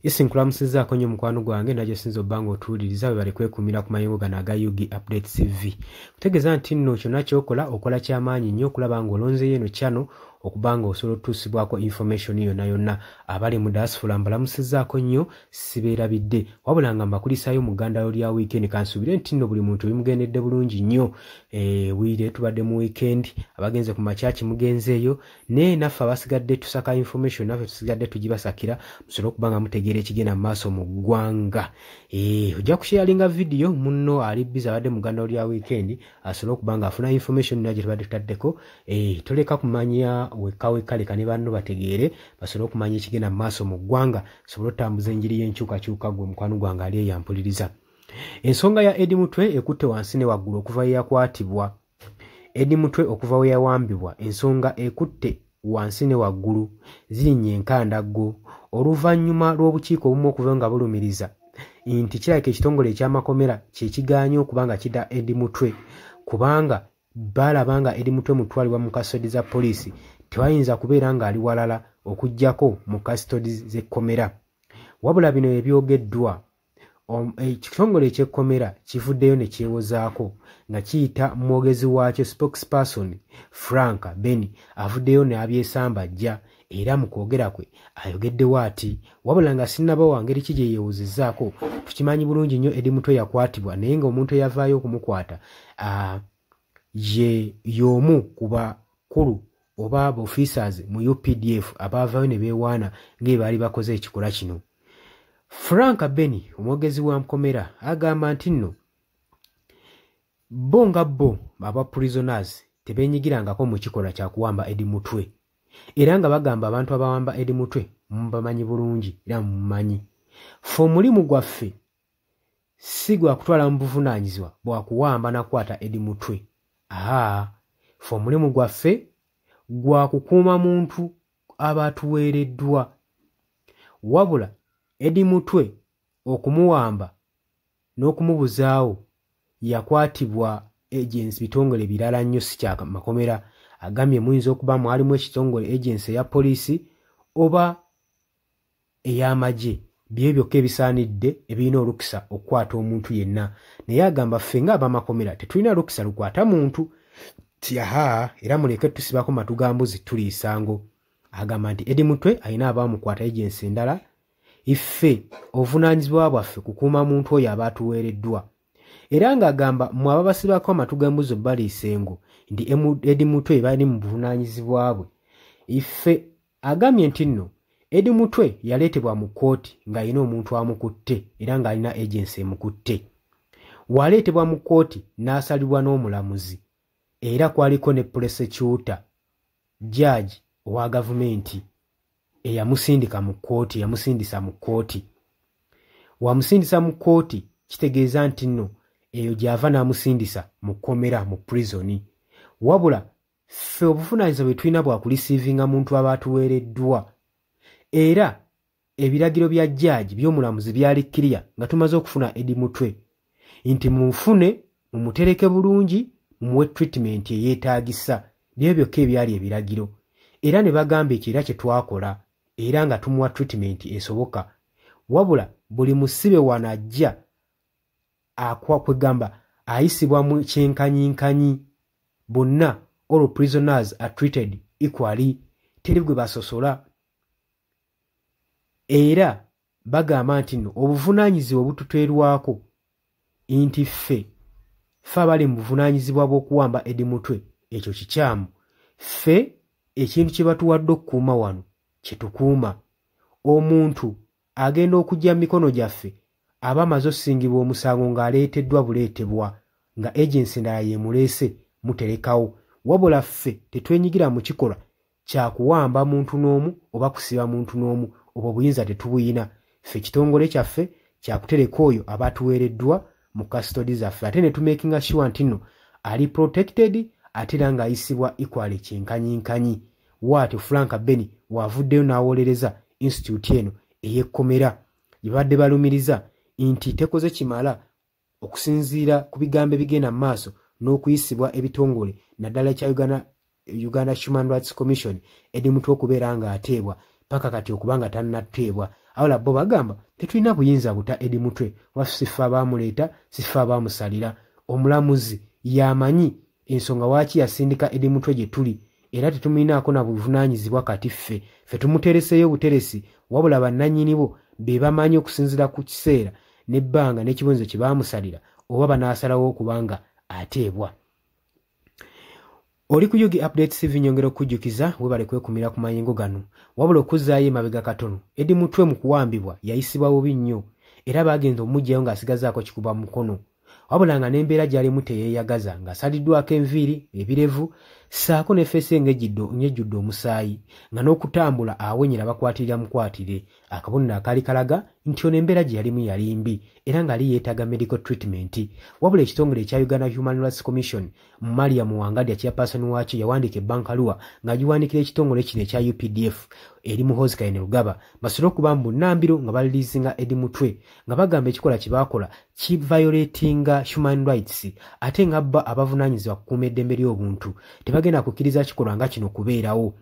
Nkulamusizzaako nnyo mukwano gwange najjo sinza obbanga otuwuliriza bwe bali kwekumira ku mayungo gano aga Yugi Update TV. Kutegeeza nti nno kyonna ky'okola okola ky'amaanyi nnyo okulaba ng'olonzeeyo eno channel okuba nga osobola otutusibwako information yonna yonna. Abali mu diaspora mbalamusizzaako nnyo sibeerabidde wabula nga mbakulisaayo mu ggandalo lya weekend kansuubire nti nno buli muntu bimugendedde bulungi nnyo. Bwire tubadde mu weekend abagenze ku makyaki mugenzeeyo naye naffe abasigadde tusaka information naffe tusigadde tugibasakira musobole okuba nga mutegeera ekigenda mu maaso mu ggwanga. Ojja kusharinga video munno ali busy abadde mu ggandalo lya weekend asobole okuba nga afuna information nayo gye tubadde tutaddeko. Toleka kumanya wekka leka ne banno bategeere basobole okumanya ekigenda mu maaso mu ggwanga sobole otambuza enjiri y'enkyukakyuka gwe mukwano gwange ali eyampuliriza. Ensonga ya Eddie Mutwe ekutte wansi ne waggulu okuva ye yakwatibwa. Eddie Mutwe okuva we yawambibwa ensonga ekutte wansi ne waggulu zirinnye enkandaggo oluvannyuma lw'obukiiko obumu okuva nga bulumiriza nti kirabika ekitongole eky'amakomera kye kigaanye okuba nga kidda Eddie Mutwe kubanga baalaba nga Eddie Mutwe mutwalibwa mu kasitodi za poliisi tewayinza kubeera ng'ali walala okuggyako mu kasitodi z'ekkomera. Wabula bino ebyogeddwa ekitongole eky'ekkomera kivuddeyo ne kyewozaako nga kiyita mwogezi waakyo spokesperson Frank Beni avuddeyo n'abyesambajja era mu kwogera kwe ayogeddewo ati wabula nga sinnaba wa ngeri ki gye yeewozezzaako tukimanyi bulungi nnyo Eddie Mutwe yakwatibwa naye ng'omuntu eyavaayo okumukwata ye y'omu ku bakulu oba officers mu UPDF abaavaayo ne beewaana ng'e baali bakoze ekikola kino. Frank Beni omwogezi wa nkomera agamba nti nno bo nga bo aba prisoners tebeenyigirangako mu kikolwa kya kuwamba Eddie Mutwe era nga bagamba abantu abawamba Eddie Mutwe mubamanyi bulungi era mumanyi fe omulimu gwaffe si gwa kutwala mu buvunaanyizibwa bwa kuwamba nakwata Eddie Mutwe. Fe omulimu gwaffe gwa kukuuma muntu abatuweereddwa wabula Eddie Mutwe okumuwamba n'okumubuzaawo yakwatibwa agency bitongole birala nnyo si kya makomera agambye muyinza okuba mwalimu ekitongole agency eya poliisi oba ey'amagye bye byokka ebisaanidde ebirina olukisa okukwata omuntu yenna naye agamba ffe ng'abamakomera tetulina lukisa lukwata muntu era muleke tusibako matu ga mbuzi tuliisango. Agamba nti Eddie Mutwe alina abaamukwata agency endala iffe obuvunaanyizibwa bwaffe kukuuma muntu oyo aba atuweereddwa era ng'agamba mmwe ababasibako amatu g'embuzi baliisengo nti Eddie Mutwe bali mu buvunaanyizibwa bwe. Iffe agambye nti nno Eddie Mutwe yaleetebwa mu kkooti ng'alina omuntu amukutte era ng'alina agency emukutte. Waleetebwa mu kkooti n'asalibwa n'omulamuzi era kwaliko ne prosecutor judge owa gavumenti eyamusindika mu kkooti yamusindisa mu kkooti. Wamusindisa mu kkooti kitegeeza nti nno eyo gy'ava n'amusindisa mu kkomera mu prison. Wabula ffe obuvunaanyizibwa bwe tulina bwa kulisiivinga muntu aba atuweereddwa era ebiragiro bya judge by'omulamuzi byali kkiriya nga tumaze okufuna Eddie Mutwe nti mumufune mumutereke bulungi mumuwe treatment eyeetaagisa bye byokka ebyali ebiragiro era ne bagamba ekyo era kye twakola era nga tumuwa treatment esoboka. Wabula buli musibe wanajja kwegamba ayisibwa mu kyenkanyinkanyi bonna all prisoners are treated equally teri gwe basosola era bagamba nti nno obuvunaanyizibwa obututeerwako nti ffe abali mu buvunaanyizibwa bw'okuwamba Eddie Mutwe ekyo kikyamu. Ffe ekintu kye batuwadde okukuuma wano kye tukuuma. Omuntu agenda okujja mu mikono gyaffe aba amaze okusingibwa omusango ng'aleeteddwa buleetebwa nga agency endala yeemuleese muterekawo. Wabula ffe tetwenyigira mu kikolwa kya kuwamba muntu n'omu oba kusiba muntu n'omu obwo obuyinza tetubuyina. Ffe ekitongole kyaffe kya kutereka oyo aba atuweereddwa mu kasitodi zaffe ate ne tumakinga sure nti nno ali protected ate era ng'ayisibwa equally kyenkanyinkanyi. Waatyo Frank Beni wavuddeyo n'awolereza institute eno ey'ekkomera gye badde balumiriza nti tekoze kimala okusinziira ku bigambo ebigenda mu maaso n'okuyisibwa ebitongole naddala kya Uganda Human Rights Commission Eddie Mutwe okubeera ng'ateebwa paka kati okuba nga tannateebwa awala bo bagamba tetulina buyinza buta Eddie Mutwe wasifa abamuleeta sifa abamusalira omulamuzi yamanyi ensonga waaki yasindika Eddie Mutwe gye tuli era tetumuyinaako na buvunaanyizibwa kati ffe tumutereseeyo buteresi wabula bannannyini bo be bamanyi okusinziira ku kiseera n'ebbanga n'ekibonyezo kye baamusalira oba banaasalawo okubanga ateebwa. Oli ku Yugi Updates TV nyongera okujjukiza webale kwekumira ku mayengo gano wabula okuzzaayo emabega katono Eddie Mutwe mu kuwambibwa yayisibwa bubi nnyo era bagenza omugyayo ng'asigazaako kikuba mukono wabula nga n'embeera gy'alimu teyeeyagaza ng'asaliddwako enviiri ebirevu ssaako n'effeesi ng'ejjudde omusaayi nga n'okutambula awenyera bakwatirira mukwatire akabonero akaali kalaga nti ono embeera gye yalimu yali mbi era ng'ali yeetaaga medical treatment wabula ekitongole ekya Uganda Human Rights Commission Maria Muwangadya chairperson waakyo yawandiika ebbankaluwa ng'agiwandiikira ekitongole kino ekya UPDF eri Muhoozi Kainerugaba basobole okuba mu bunnambiro nga baliliizinga Eddie Mutwe nga bagamba ekikola kye baakola kiviolatinga human rights ate nga bba abavunaanyizibwa kukuuma eddembe ly'obuntu tebagenda kukkiriza kikolwa nga kino kubeerawo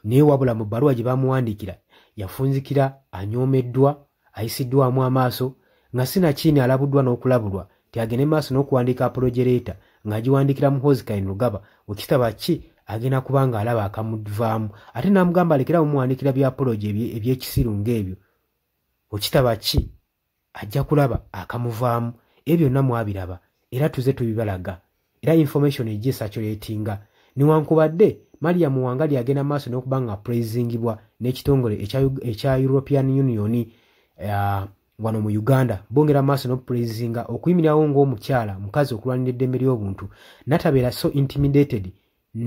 naye wabula mu bbaluwa gye baamuwandiikira yafunzikira anyoomeddwa ayisiddwamu amaaso nga sinakiini alabuddwa n'okulabulwa tiagende maaso n'okuwandiika apologereta ng'agiwandiikira Muhoozi Kainerugaba okitaba ki agenda kuba ng'alaba akamuvaamu ate n'amugamba alekerawo muwandiikira by'apology eby'ekisiru ng'ebyo okitaba ki ajja kulaba akamuvaamu ebyo byonna mwabiraba era tuze tubibalaga era information ejja esaculatinga newankubadde Maria Muwangadya agenda maaso n'okuba nga praisingibwa n'ekitongole ekya European Union wano mu Uganda bongera maaso n'okupraisinga okuyimirirawo ng'omukyala mukazi okulwanira eddembe ly'obuntu natabeera so intimidated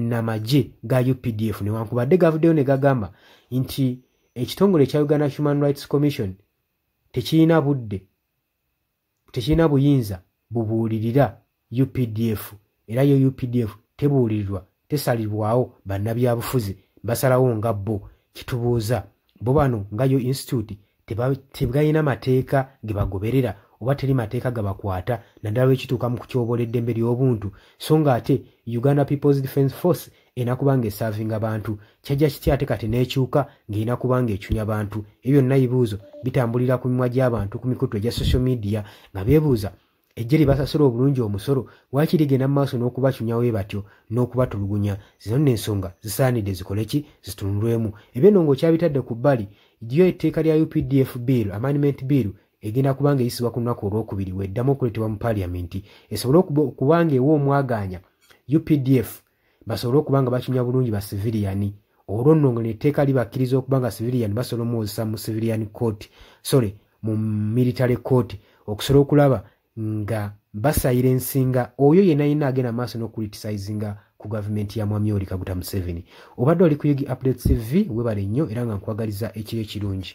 n'amagye ga UPDF newankubadde gavuddeyo ne gagamba nti ekitongole ekya Uganda Human Rights Commission tekirina budde tekirina buyinza bubuulirira UPDF era yo UPDF tebuulirirwa tesalibwawo bannabyabufuzi basalawo nga bo kitubuuza bo bano nga yo institute tebalina mateeka ge bagoberera oba teri mateeka gabakwata naddala lwekituuka mu kutyoboola eddembe ly'obuntu so nga ate Uganda People's Defence Force erina kuba ng'esaavinga abantu kyajja kitya ate kati n'ekyuka ng'erina kuba ng'ecunya bantu ebyo byonna ebibuuzo bitambulira ku mimwa gy'abantu ku mikutu egya social media nga beebuuza ejje libasasula obulungi omusolo lwaki ligenda mu maaso n'okubacunyawo batyo n'okubatulugunya zino n'ensonga zisaanidde zikole ki zitunulwemu ebyo nno ng'okyabitadde ku bbali lyo etteeka lya UPDF bill amendment bill egenda kuba ng'eyisibwa ku lunaku olwokubiri weddamu okuleetebwa mu paliamenti esobole okuba ng'ewa omwagaanya UPDF basobole okuba nga bacunya bulungi ba civilian olwo nno ng'etteeka libakkiriza okuba nga civilian basobola omuwozesa mu civilian court mu military court okusobola okulaba nga basayira ensinga oyo yenna yenna agenda maaso n'okuritisizinga ku gavumenti ya Mwami Yoweri Kaguta Museveni obadde oli ku Yugi Updates TV webale nnyo era nga nkwagaliza ekiro ekirungi.